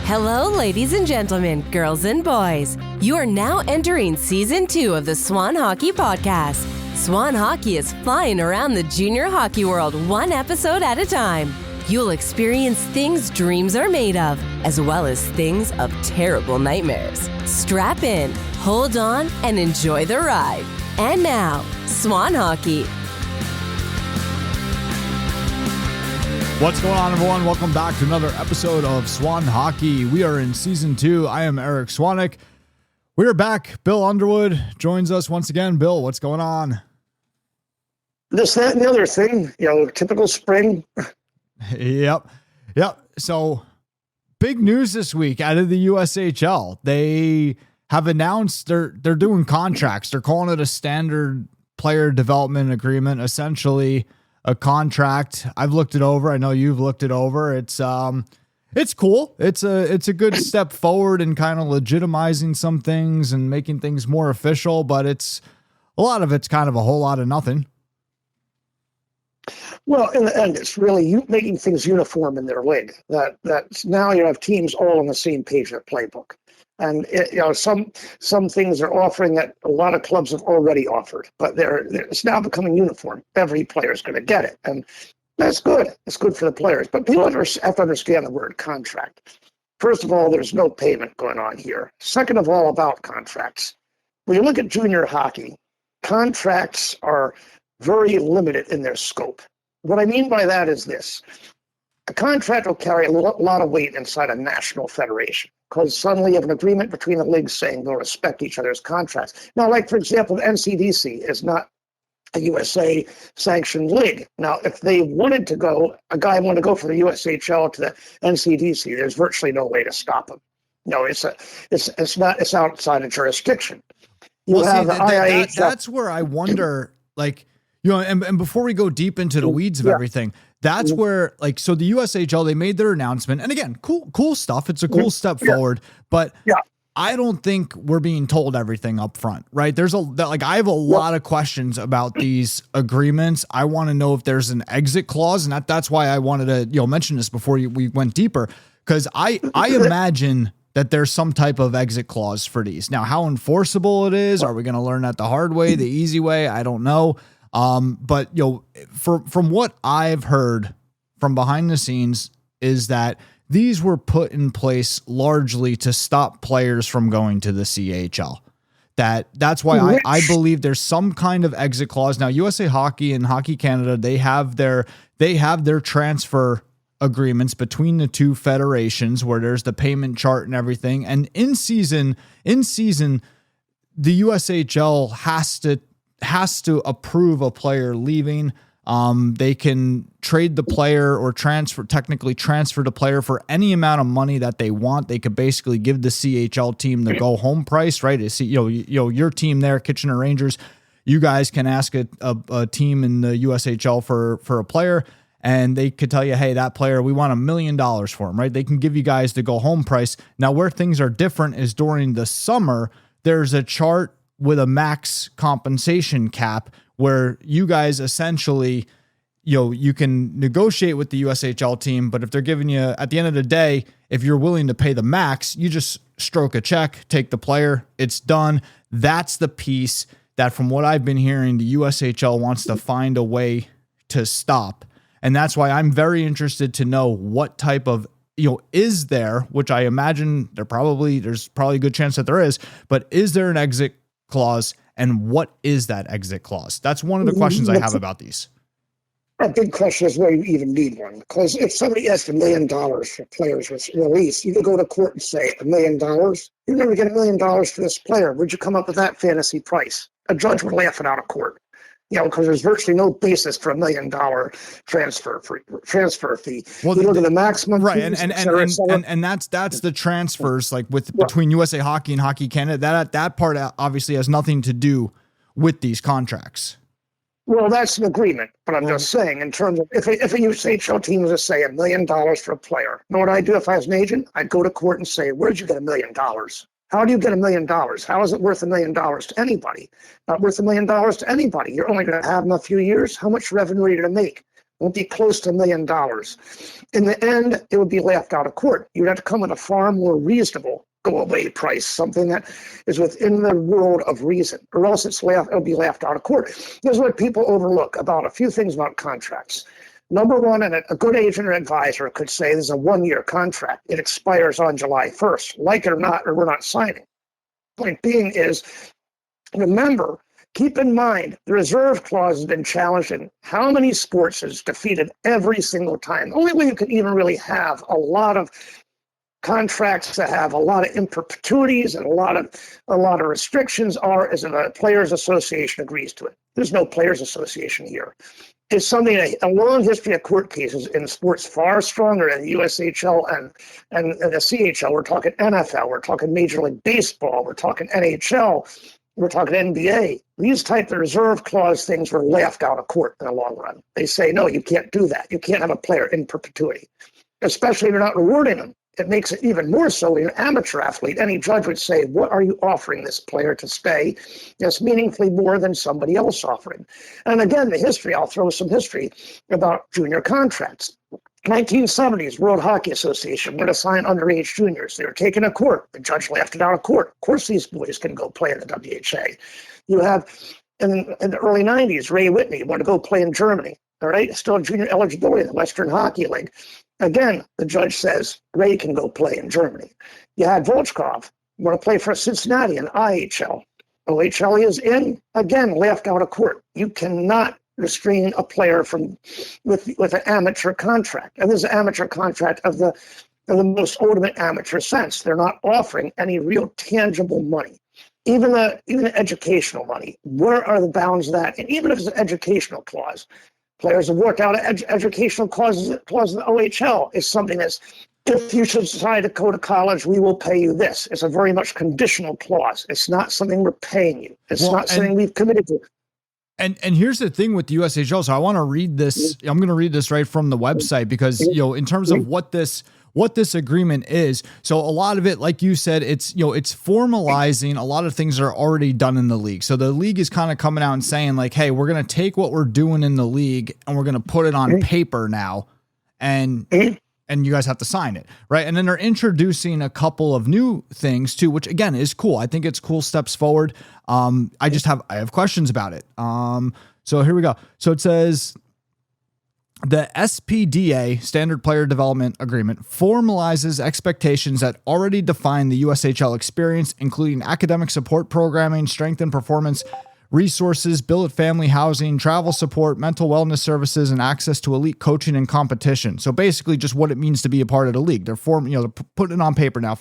Hello, ladies and gentlemen, girls and boys. You are now entering Season 2 of the Swan Hockey Podcast. Swan Hockey is flying around the junior hockey world one episode at a time. You'll experience things dreams are made of, as well as things of terrible nightmares. Strap in, hold on, and enjoy the ride. And now, Swan Hockey. What's going on, everyone? Welcome back to another episode of Swan Hockey. We are in Season 2. I am Eric Swanek. We are back. Bill Underwood joins us once again. Bill, what's going on? This, that, and the other thing, typical spring. Yep. So, big news this week out of the USHL. They have announced they're doing contracts. They're calling it a standard player development agreement, essentially a contract. I've looked it over. I know you've looked it over. It's cool. It's a good step forward in kind of legitimizing some things and making things more official, but a lot of it's kind of a whole lot of nothing. Well, in the end, it's really making things uniform in their league. That's now you have teams all on the same page of the playbook, and some things are offering that a lot of clubs have already offered, but it's now becoming uniform. Every player is going to get it, and that's good. It's good for the players. But people have to understand the word contract. First of all, there's no payment going on here. Second of all, about contracts. When you look at junior hockey, contracts are very limited in their scope. What I mean by that is this. A contract will carry a lot of weight inside a national federation because suddenly you have an agreement between the leagues saying they'll respect each other's contracts. Now, like, for example, the NCDC is not a USA sanctioned league. Now, if they wanted to go, a guy wanted to go from the USHL to the NCDC, there's virtually no way to stop him. No, it's outside of jurisdiction. That's where I wonder, and before we go deep into the weeds of everything, that's where, so the USHL, they made their announcement, and again, cool stuff. It's a cool step forward, but I don't think we're being told everything up front, right? I have a lot of questions about these agreements. I want to know if there's an exit clause, and that's why I wanted to, mention this before we went deeper, because I imagine that there's some type of exit clause for these. Now, how enforceable it is, are we going to learn that the hard way, the easy way? I don't know. But from what I've heard from behind the scenes is that these were put in place largely to stop players from going to the CHL. That's why I believe there's some kind of exit clause. Now, USA Hockey and Hockey Canada, they have their transfer agreements between the two federations where there's the payment chart and everything. And in season, the USHL has to approve a player leaving. They can trade the player or technically transfer the player for any amount of money that they want. They could basically give the CHL team the go home price, right? Your team there, Kitchener Rangers, you guys can ask a team in the USHL for a player, and they could tell you, hey, that player, we want $1 million for him, right? They can give you guys the go home price. Now, where things are different is during the summer, there's a chart with a max compensation cap where you guys essentially, you can negotiate with the USHL team, but if they're giving you, at the end of the day, if you're willing to pay the max, you just stroke a check, take the player, it's done. That's the piece that, from what I've been hearing, the USHL wants to find a way to stop. And that's why I'm very interested to know what type of, is there, which I imagine there's probably a good chance that there is, but is there an exit clause, and what is that exit clause? That's one of the questions I have about these. A big question is whether you even need one, because if somebody asks $1 million for players with release, you can go to court and say $1 million. You never get $1 million for this player. Where'd you come up with that fantasy price? A judge would laugh it out of court. Because there's virtually no basis for $1 million transfer fee. Well, you look at the maximum, right? And that's the transfers between USA Hockey and Hockey Canada. That part obviously has nothing to do with these contracts. Well, that's an agreement, but I'm just saying, in terms of if a USHL team was to say $1 million for a player, you know what I'd do if I was an agent? I'd go to court and say, where'd you get $1 million? How do you get $1 million? How is it worth $1 million to anybody? Not worth $1 million to anybody. You're only going to have them a few years. How much revenue are you going to make? would be close to $1 million. In the end, it would be laughed out of court. You'd have to come with a far more reasonable go-away price, something that is within the world of reason, or else it'll be laughed out of court. Here's what people overlook about a few things about contracts. Number one, and a good agent or advisor could say this is a 1-year contract. It expires on July 1st. Like it or not, or we're not signing. Point being is, remember, keep in mind, the reserve clause has been challenged in how many sports is defeated every single time. The only way you can even really have a lot of contracts that have a lot of imperpetuities and a lot of restrictions are as if a players association agrees to it. There's no players association here. It's something, a long history of court cases in sports far stronger than the USHL and the CHL. We're talking NFL, we're talking Major League Baseball, we're talking NHL, we're talking NBA. These type of reserve clause things were laughed out of court in the long run. They say, no, you can't do that. You can't have a player in perpetuity, especially if you're not rewarding them. It makes it even more so when you're an amateur athlete. Any judge would say, what are you offering this player to stay that's meaningfully more than somebody else offering? And again, the history, I'll throw some history about junior contracts. 1970s, World Hockey Association went to sign underage juniors. They were taken to court. The judge laughed it out of court. Of course, these boys can go play in the WHA. You have, in the early 90s, Ray Whitney wanted to go play in Germany. All right, still junior eligibility in the Western Hockey League. Again, the judge says Ray can go play in Germany. You had Volchkov want to play for Cincinnati in IHL. OHL is in, again, laughed out of court. You cannot restrain a player from with an amateur contract. And this is an amateur contract of the most ultimate amateur sense. They're not offering any real tangible money. Even the educational money. Where are the bounds of that? And even if it's an educational clause, players have worked out educational clauses in the OHL is something that's, if you should decide to go to college, we will pay you this. It's a very much conditional clause. It's not something we're paying you. It's not something we've committed to. And here's the thing with the USHL. So I want to read this. I'm going to read this right from the website because, in terms of what this agreement is. So a lot of it, like you said, it's formalizing a lot of things that are already done in the league. So the league is kind of coming out and saying like, hey, we're going to take what we're doing in the league and we're going to put it on paper now. And you guys have to sign it. Right. And then they're introducing a couple of new things too, which again is cool. I think it's cool steps forward. I have questions about it. So here we go. So it says, the SPDA, Standard Player Development Agreement, formalizes expectations that already define the USHL experience, including academic support programming, strength and performance resources, billet family housing, travel support, mental wellness services, and access to elite coaching and competition. So basically just what it means to be a part of the league. They're they're putting it on paper now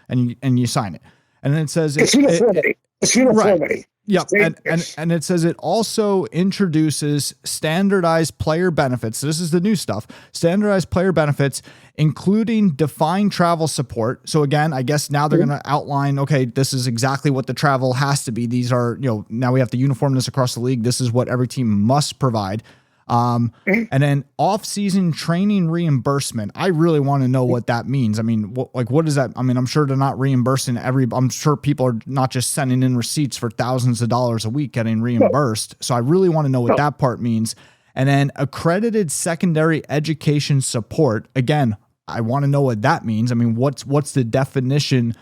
and you sign it. And then it says it's uniformity. It's uniformity. Right. Yep. And it says it also introduces standardized player benefits. So this is the new stuff. Standardized player benefits, including defined travel support. So again, I guess now they're going to outline, okay, this is exactly what the travel has to be. These are, now we have to uniform this across the league. This is what every team must provide. And then off-season training reimbursement. I really want to know what that means. I mean, what does that? I mean, I'm sure they're not reimbursing I'm sure people are not just sending in receipts for thousands of dollars a week getting reimbursed. So I really want to know what that part means. And then accredited secondary education support. Again, I want to know what that means. I mean, what's the definition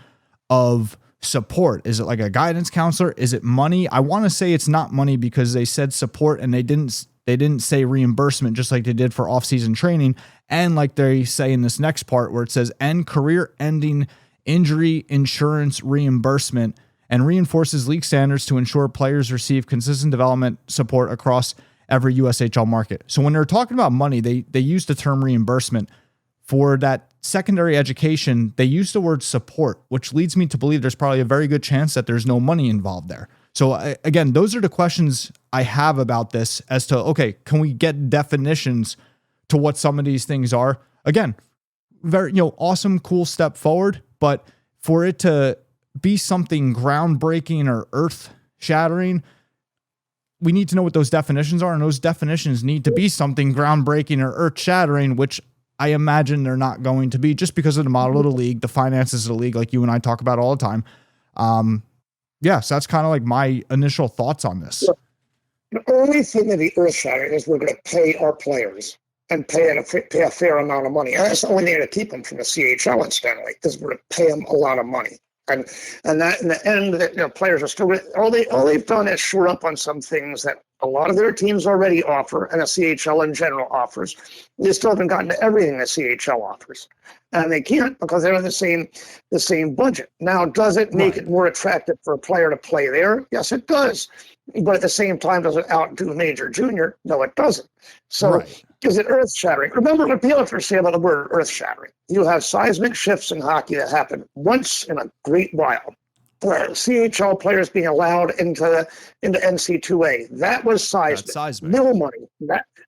of support? Is it like a guidance counselor? Is it money? I want to say it's not money because they said support and they didn't say reimbursement, just like they did for off-season training. And like they say in this next part where it says, end career-ending injury insurance reimbursement, and reinforces league standards to ensure players receive consistent development support across every USHL market. So when they're talking about money, they use the term reimbursement. For that secondary education, they use the word support, which leads me to believe there's probably a very good chance that there's no money involved there. So again, those are the questions I have about this as to, okay, can we get definitions to what some of these things are? Again, very, awesome, cool step forward, but for it to be something groundbreaking or earth shattering, we need to know what those definitions are. And those definitions need to be something groundbreaking or earth shattering, which I imagine they're not going to be just because of the model of the league, the finances of the league, like you and I talk about all the time. So that's kind of like my initial thoughts on this. The only thing that the earth shattering is we're going to pay our players. and pay a fair amount of money. And that's the only thing to keep them from the CHL, incidentally, is we're to pay them a lot of money. And that in the end, that players are still all they've done is shore up on some things that a lot of their teams already offer, and the CHL in general offers. They still haven't gotten to everything the CHL offers, and they can't because they're in the same budget. Now, does it make it more attractive for a player to play there? Yes, it does. But at the same time, does it outdo major junior? No, it doesn't. So is it earth shattering? Remember what people have to say about the word earth shattering. You have seismic shifts in hockey that happen once in a great while. CHL players being allowed into NC2A. That was seismic. No money.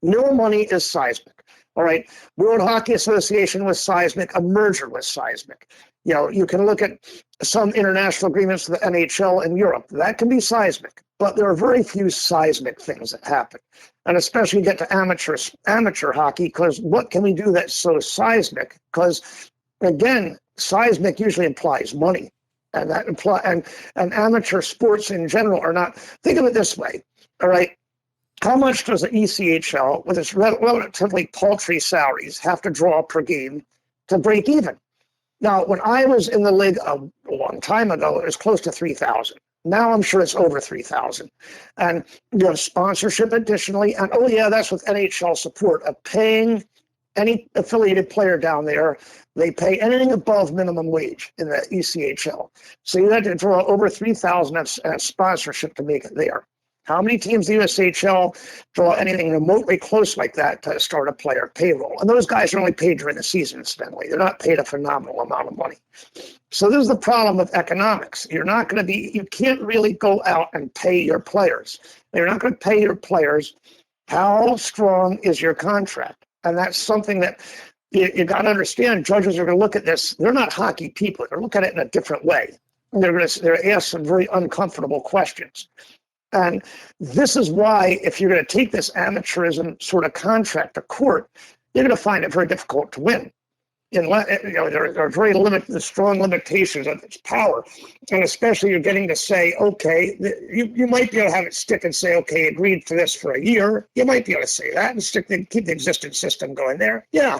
No money is seismic. All right. World Hockey Association was seismic. A merger was seismic. You can look at some international agreements with the NHL in Europe. That can be seismic, but there are very few seismic things that happen. And especially get to amateur hockey, because what can we do that's so seismic? Because again, seismic usually implies money. And that and amateur sports in general are not. Think of it this way, all right? How much does the ECHL, with its relatively paltry salaries, have to draw per game to break even? Now, when I was in the league a long time ago, it was close to 3,000. Now I'm sure it's over 3,000. And you have sponsorship additionally, and oh yeah, that's with NHL support of paying any affiliated player down there. They pay anything above minimum wage in the ECHL. So you had to draw over 3,000 at sponsorship to make it there. How many teams in the USHL draw anything remotely close like that to start a player payroll? And those guys are only paid during the season, incidentally. They're not paid a phenomenal amount of money. So this is the problem with economics. You can't really go out and pay your players. You're not going to pay your players. How strong is your contract? And that's something that you got to understand. Judges are going to look at this. They're not hockey people. They're looking at it in a different way. They're going to ask some very uncomfortable questions. And this is why, if you're going to take this amateurism sort of contract to court, you're going to find it very difficult to win. There are very strong limitations of its power, and especially you're getting to say, okay, you might be able to have it stick and say, okay, agreed to this for a year. You might be able to say that and keep the existing system going there. Yeah,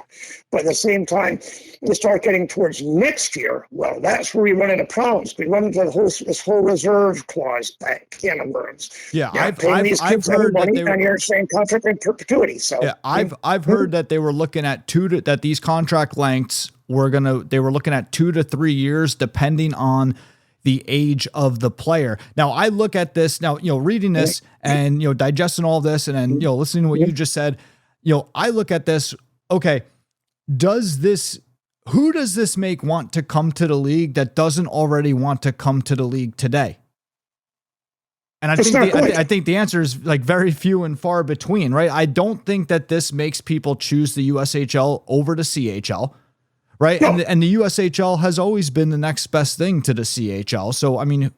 but at the same time, you start getting towards next year. Well, that's where we run into problems. We run into this whole reserve clause can of worms. Yeah, I've heard money, that and you're saying contract in perpetuity. So yeah, I've heard that they were looking at that these contract lengths they were looking at 2 to 3 years, depending on the age of the player. Now I look at this now, reading this and, digesting all this and then, listening to what you just said, I look at this. Okay. Who does this make want to come to the league that doesn't already want to come to the league today? And I think the answer is like very few and far between, right? I don't think that this makes people choose the USHL over the CHL. Right. No. And the USHL has always been the next best thing to the CHL. So, I mean,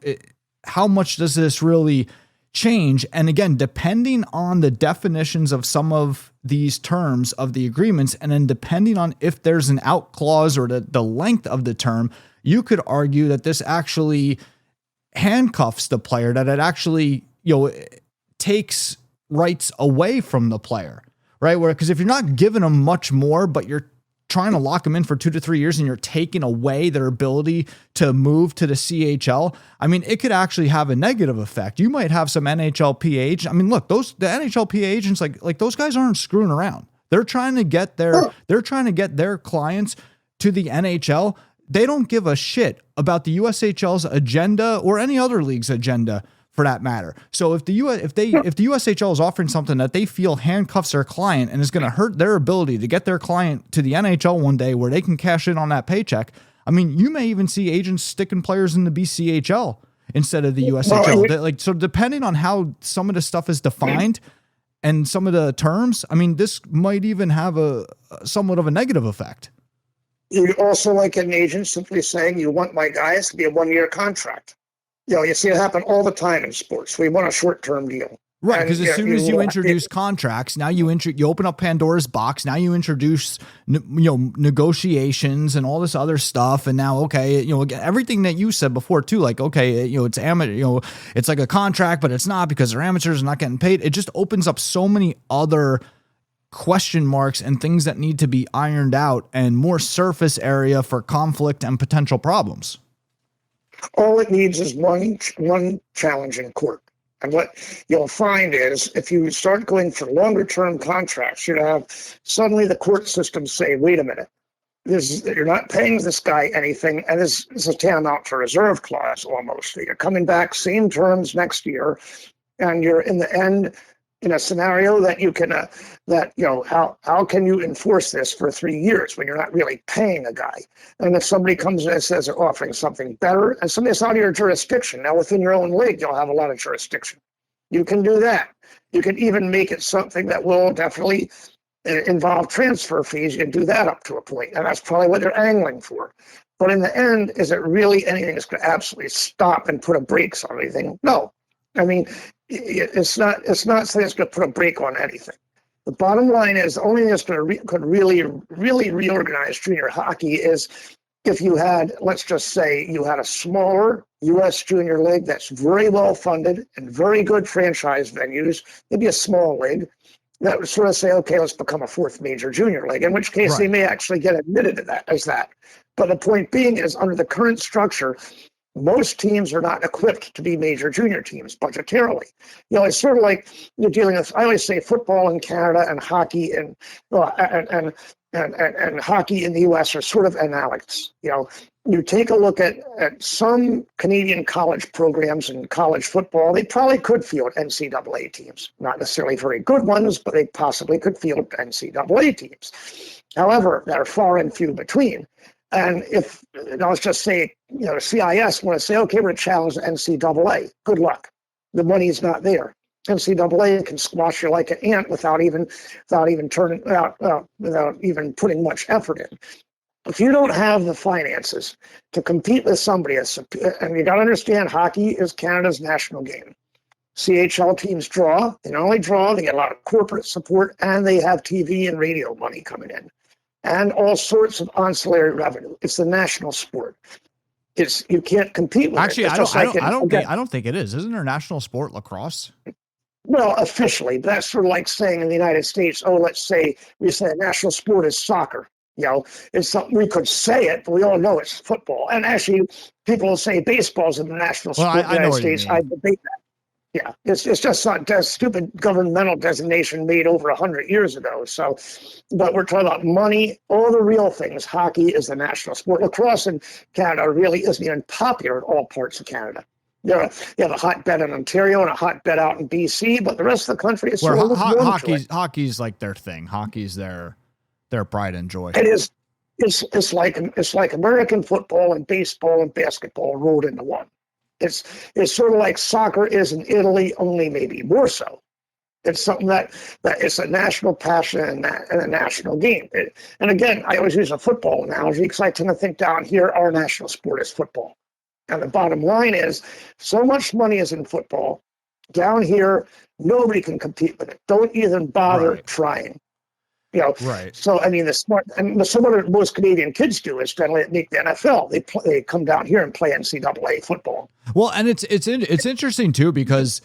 how much does this really change? And again, depending on the definitions of some of these terms of the agreements, and then depending on if there's an out clause or the length of the term, you could argue that this actually handcuffs the player, that it actually, takes rights away from the player. Right. Because if you're not giving them much more, but you're trying to lock them in for 2 to 3 years and you're taking away their ability to move to the CHL, I mean, it could actually have a negative effect. You might have some NHLPA agents. I mean, look, the NHLPA agents, like those guys aren't screwing around. They're trying to get their clients to the NHL. They don't give a shit about the USHL's agenda or any other league's agenda, for that matter. So if the USHL is offering something that they feel handcuffs their client and is going to hurt their ability to get their client to the NHL one day where they can cash in on that paycheck, I mean, you may even see agents sticking players in the BCHL instead of the USHL. So depending on how some of the stuff is defined and some of the terms, I mean, this might even have a somewhat of a negative effect. You also like an agent simply saying, you want my guys to be a 1-year contract. You see it happen all the time in sports. We want a short-term deal. Right, because as soon as you introduce contracts, now you open up Pandora's box. Now you introduce negotiations and all this other stuff. And now, okay, again, everything that you said before too, like, okay, it's amateur, it's like a contract, but it's not because they're amateurs and not getting paid. It just opens up so many other question marks and things that need to be ironed out and more surface area for conflict and potential problems. All it needs is one challenge in court. And what you'll find is if you start going for longer term contracts, you have suddenly the court system say, wait a minute, you're not paying this guy anything, and this is a tantamount to a reserve clause almost. You're coming back same terms next year, and you're in the end in a scenario that you can how can you enforce this for 3 years when you're not really paying a guy? And if somebody comes in and says they're offering something better, and somebody's out of your jurisdiction, now within your own league, you'll have a lot of jurisdiction. You can do that. You can even make it something that will definitely involve transfer fees. You can do that up to a point, and that's probably what they're angling for. But in the end, is it really anything that's going to absolutely stop and put a brakes on anything? No. I mean, it's not something that's going to put a brake on anything. The bottom line is the only thing that's going to could really reorganize junior hockey is if you had, let's just say, you had a smaller U.S. junior league that's very well funded and very good franchise venues. Maybe a small league that would sort of say, okay, let's become a fourth major junior league, in which case they may actually get admitted to that as that. But the point being is, under the current structure, most teams are not equipped to be major junior teams budgetarily. It's sort of like you're dealing with, I always say football in Canada and hockey and hockey in the US are sort of analogous. You take a look at some Canadian college programs in college football, they probably could field NCAA teams. Not necessarily very good ones, but they possibly could field NCAA teams. However, they're far and few between. And if, let's just say, CIS want to say, okay, we're going to challenge the NCAA. Good luck. The money's not there. NCAA can squash you like an ant without even putting much effort in. If you don't have the finances to compete with somebody, and you got to understand, hockey is Canada's national game. CHL teams draw. They not only draw, they get a lot of corporate support, and they have TV and radio money coming in, and all sorts of ancillary revenue. It's the national sport. You can't compete with it. Actually, I don't think it is. Isn't there national sport lacrosse? Well, officially, but that's sort of like saying in the United States, let's say we say national sport is soccer. It's something we could say it, but we all know it's football. And actually, people will say baseball's in the national sport in the United States. I debate that. Yeah, it's just not a stupid governmental designation made over 100 years ago. So, but we're talking about money, all the real things. Hockey is the national sport. Lacrosse in Canada really isn't even popular in all parts of Canada. You have a hotbed in Ontario and a hotbed out in BC, but the rest of the country is sort of hockey's like their thing. Hockey's their pride and joy. It is. It's like American football and baseball and basketball rolled into one. It's sort of like soccer is in Italy, only maybe more so. It's something that it's a national passion and a national game. And again, I always use a football analogy because I tend to think down here our national sport is football. And the bottom line is, so much money is in football. Down here, nobody can compete with it. Don't even bother trying. Right. So I mean, what most Canadian kids do is generally make the NFL. They come down here and play NCAA football. Well, and it's interesting too, because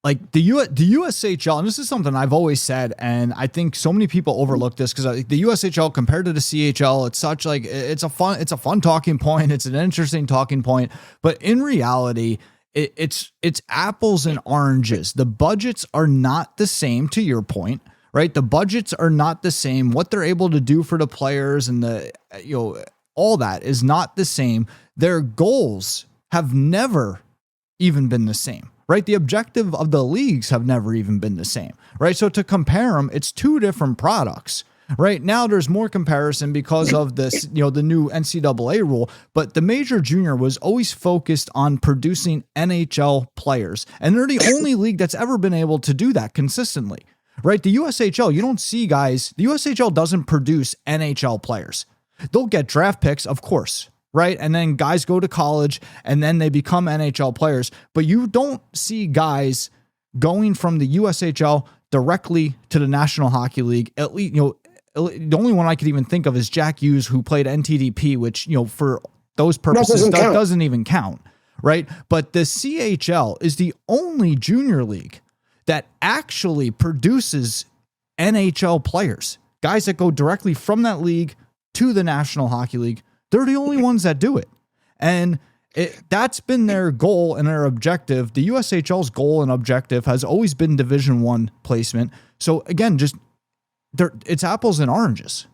like the USHL, and this is something I've always said, and I think so many people overlook this, because the USHL compared to the CHL, it's such like it's a fun talking point. It's an interesting talking point, but in reality, it's apples and oranges. The budgets are not the same, to your point. Right. The budgets are not the same. What they're able to do for the players and all that is not the same. Their goals have never even been the same. Right. The objective of the leagues have never even been the same. Right. So to compare them, it's two different products. Right now, there's more comparison because of this, the new NCAA rule. But the major junior was always focused on producing NHL players. And they're the only league that's ever been able to do that consistently. Right. The USHL, you don't see guys. The USHL doesn't produce NHL players. They'll get draft picks, of course. Right. And then guys go to college and then they become NHL players. But you don't see guys going from the USHL directly to the National Hockey League. At least, the only one I could even think of is Jack Hughes, who played NTDP, which, for those purposes, doesn't even count. Right. But the CHL is the only junior league that actually produces NHL players, guys that go directly from that league to the National Hockey League. They're the only ones that do it. And that's been their goal and their objective. The USHL's goal and objective has always been Division I placement. So again, it's apples and oranges.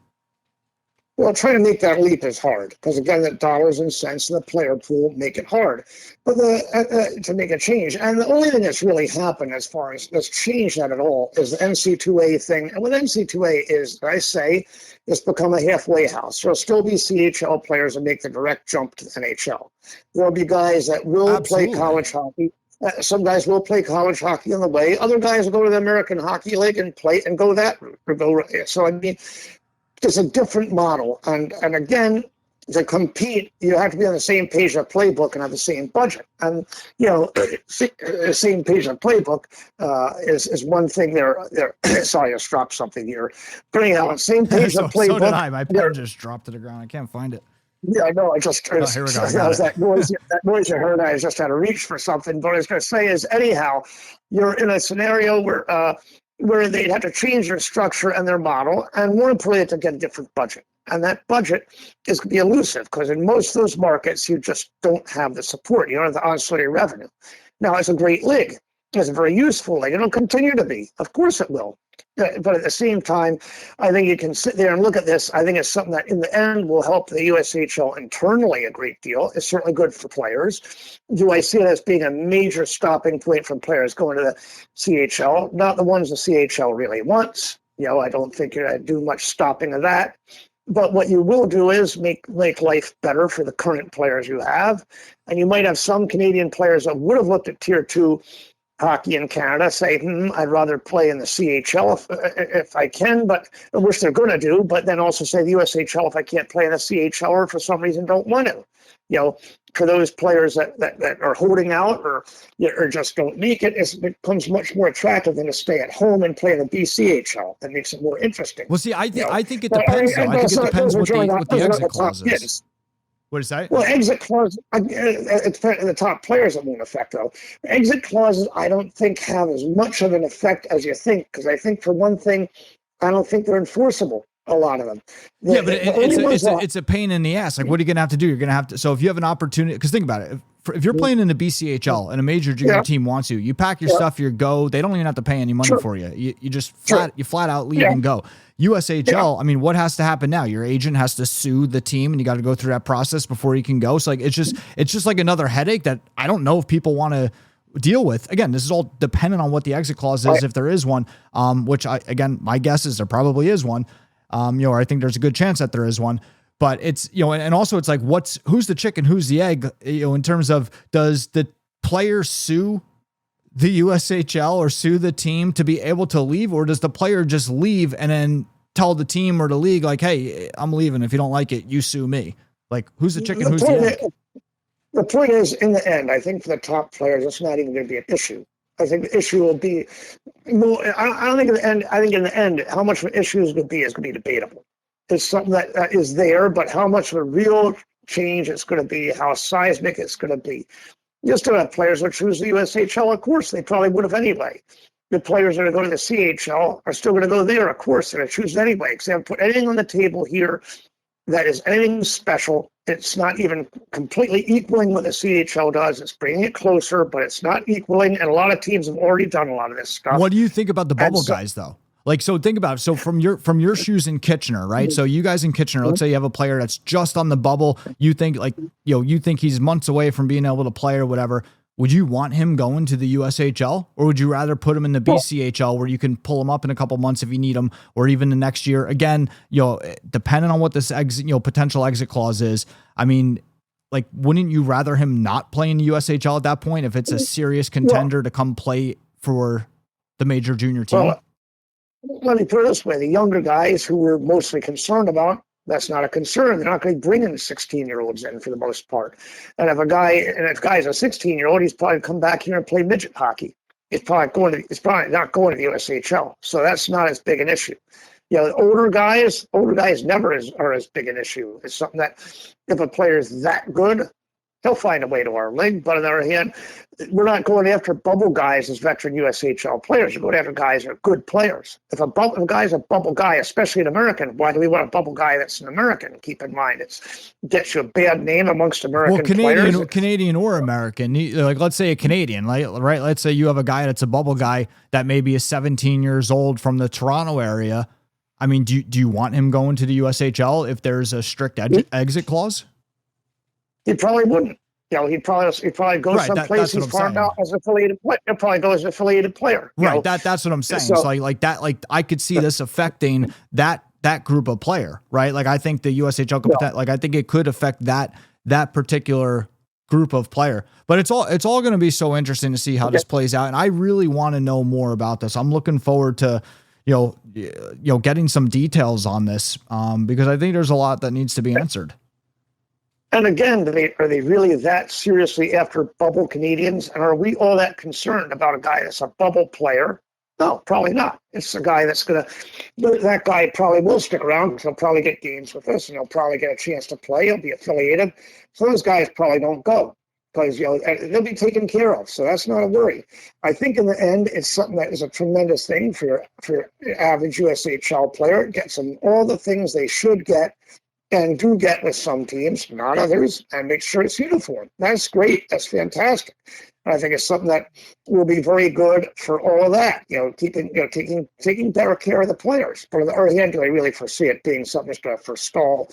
Well, trying to make that leap is hard because, again, the dollars and cents in the player pool make it hard. But to make a change, and the only thing that's really happened as far as that's changed that at all is the NC2A thing. And what NC2A is, I say, it's become a halfway house. There'll still be CHL players that make the direct jump to the NHL. There'll be guys that will play college hockey. Some guys will play college hockey on the way. Other guys will go to the American Hockey League and play and go that route. So, I mean, it's a different model. And again, to compete, you have to be on the same page of playbook and have the same budget. And, the same page of playbook is one thing there. Sorry, I just dropped something here. But anyhow, same page of playbook. So did I. My pen just dropped to the ground. I can't find it. Yeah, I know. I just heard that noise you heard. I just had to reach for something. But what I was going to say is, anyhow, you're in a scenario where they'd have to change their structure and their model, and more importantly, to get a different budget. And that budget is going to be elusive because in most of those markets, you just don't have the support. You don't have the ancillary revenue. Now, it's a great league. It's a very useful league. It'll continue to be. Of course it will. But at the same time, I think you can sit there and look at this. I think it's something that in the end will help the USHL internally a great deal. It's certainly good for players. Do I see it as being a major stopping point for players going to the CHL? Not the ones the CHL really wants. I don't think you're going to do much stopping of that. But what you will do is make life better for the current players you have. And you might have some Canadian players that would have looked at Tier 2 hockey in Canada say, I'd rather play in the CHL if I can, but I wish they're going to do, but then also say the USHL if I can't play in the CHL or for some reason don't want to. For those players that are holding out or just don't make it, it becomes much more attractive than to stay at home and play in the BCHL. That makes it more interesting. Well, see, I think it depends, though. I think it depends what the exit clause is. What is that? Well, exit clause, it's the top players that won't affect, though. Exit clauses, I don't think have as much of an effect as you think, because I think, for one thing, I don't think they're enforceable, a lot of them. But it's a pain in the ass. Like, what are you going to have to do? You're going to have to, so if you have an opportunity, because think about it, if you're playing in the BCHL and a major junior team wants you pack your stuff, you go, they don't even have to pay any money for you. You just flat out leave and go. USHL, I mean, what has to happen now? Your agent has to sue the team and you got to go through that process before you can go. So like, it's just like another headache that I don't know if people want to deal with. Again, this is all dependent on what the exit clause is, if there is one, which my guess is there probably is one, or I think there's a good chance that there is one. But it's, and also it's like, who's the chicken, who's the egg, in terms of, does the player sue the USHL or sue the team to be able to leave, or does the player just leave and then tell the team or the league, like, hey, I'm leaving. If you don't like it, you sue me. Like, who's the chicken, who's the egg? The point is, in the end, I think for the top players, it's not even going to be an issue. I think the issue will be more. I don't think in the end. I think in the end, how much of an issue is going to be debatable. It's something that is there, but how much of a real change it's going to be, how seismic it's going to be. You still have players that choose the USHL, of course, they probably would have anyway. The players that are going to the CHL are still going to go there, of course, they're going to choose it anyway, because they haven't put anything on the table here that is anything special. It's not even completely equaling what the CHL does. It's bringing it closer, but it's not equaling, and a lot of teams have already done a lot of this stuff. What do you think about the bubble guys, though? Like, so think about it. So from your shoes in Kitchener, right? So you guys in Kitchener, let's say you have a player that's just on the bubble. You think you think he's months away from being able to play or whatever. Would you want him going to the USHL, or would you rather put him in the BCHL where you can pull him up in a couple months if you need him, or even the next year? Again, depending on what this potential exit clause is. I mean, like, wouldn't you rather him not play in the USHL at that point if it's a serious contender to come play for the major junior team? Well, let me put it this way. The younger guys who we're mostly concerned about, that's not a concern. They're not going to be bringing 16-year-olds in for the most part. And if a guy's a 16-year-old, he's probably come back here and play midget hockey. He's probably not going to the USHL. So that's not as big an issue. Older guys never are as big an issue. It's something that if a player is that good, He'll find a way to our league. But on the other hand, we're not going after bubble guys as veteran USHL players. We're going after guys that are good players. If a guy's a bubble guy, especially an American, why do we want a bubble guy that's an American? Keep in mind, it gets you a bad name amongst American players. Canadian or American. Like, let's say a Canadian, right? Let's say you have a guy that's a bubble guy that maybe is 17 years old from the Toronto area. I mean, do you want him going to the USHL if there's a strict exit clause? He probably wouldn't. He'd probably go someplace he's farmed out as an affiliated player. He'll probably go as an affiliated player. Right. That's what I'm saying. So like that, like I could see this affecting that group of player, right? Like I think the USHL I think it could affect that particular group of player. But it's all going to be so interesting to see how this plays out. And I really want to know more about this. I'm looking forward to getting some details on this because I think there's a lot that needs to be answered. And again, are they really that seriously after bubble Canadians? And are we all that concerned about a guy that's a bubble player? No, probably not. It's a guy that guy probably will stick around. He'll probably get games with us and he'll probably get a chance to play. He'll be affiliated. So those guys probably don't go because they'll be taken care of. So that's not a worry. I think in the end, it's something that is a tremendous thing for your average USHL player. It gets them all the things they should get. And do get with some teams, not others, and make sure it's uniform. That's great. That's fantastic. And I think it's something that will be very good for all of that. Taking better care of the players. But on the other hand, do I really foresee it being something that's going to forestall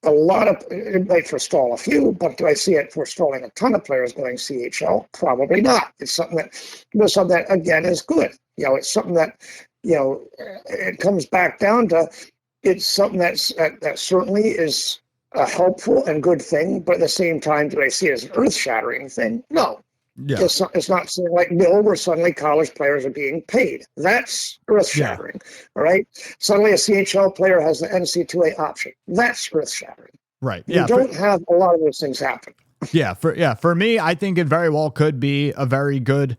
a lot of? It might forestall a few, but do I see it forestalling a ton of players going CHL? Probably not. It's something that again is good. It's something that it comes back down to. It's something that certainly is a helpful and good thing, but at the same time, do I see it as an earth-shattering thing? No. Yeah. It's not something like Mill where suddenly college players are being paid. That's earth-shattering, all right? Suddenly a CHL player has the NC2A option. That's earth-shattering. Right. You don't have a lot of those things happen. For me, I think it very well could be a very good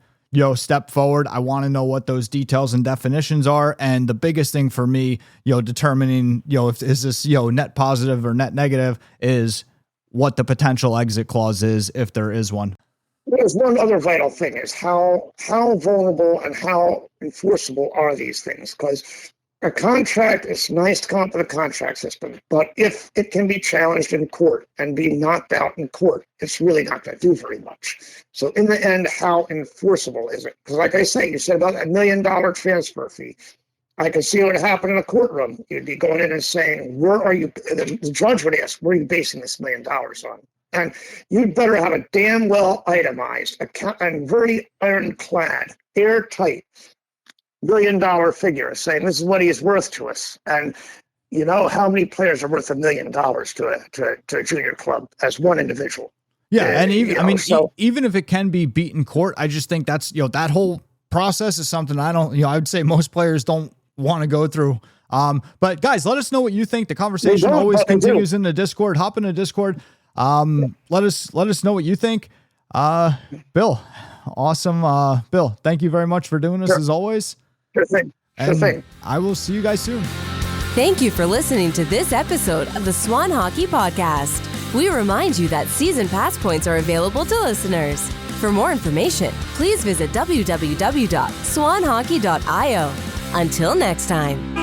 step forward. I want to know what those details and definitions are. And the biggest thing for me, determining, if is this, net positive or net negative is what the potential exit clause is, if there is one. There's one other vital thing is how vulnerable and how enforceable are these things? Because a contract is nice to come up with a contract system, but if it can be challenged in court and be knocked out in court, it's really not going to do very much. So in the end, how enforceable is it? Because like I say, you said about $1 million transfer fee. I can see what happened in a courtroom. You'd be going in and saying, where are you? The judge would ask, where are you basing this $1 million on? And you'd better have a damn well itemized and very ironclad, airtight $1 million figure saying this is what he is worth to us. And how many players are worth $1 million to a junior club as one individual? Yeah. And even if it can be beat in court, I just think that's, that whole process is something I would say most players don't want to go through. But guys, let us know what you think. The conversation always continues in the Discord. Hop in the Discord. Let us know what you think. Bill, awesome. Bill, thank you very much for doing this as always. Sure thing. I will see you guys soon. Thank you for listening to this episode of the Swan Hockey Podcast. We remind you that season pass points are available to listeners. For more information, please visit www.swanhockey.io. Until next time.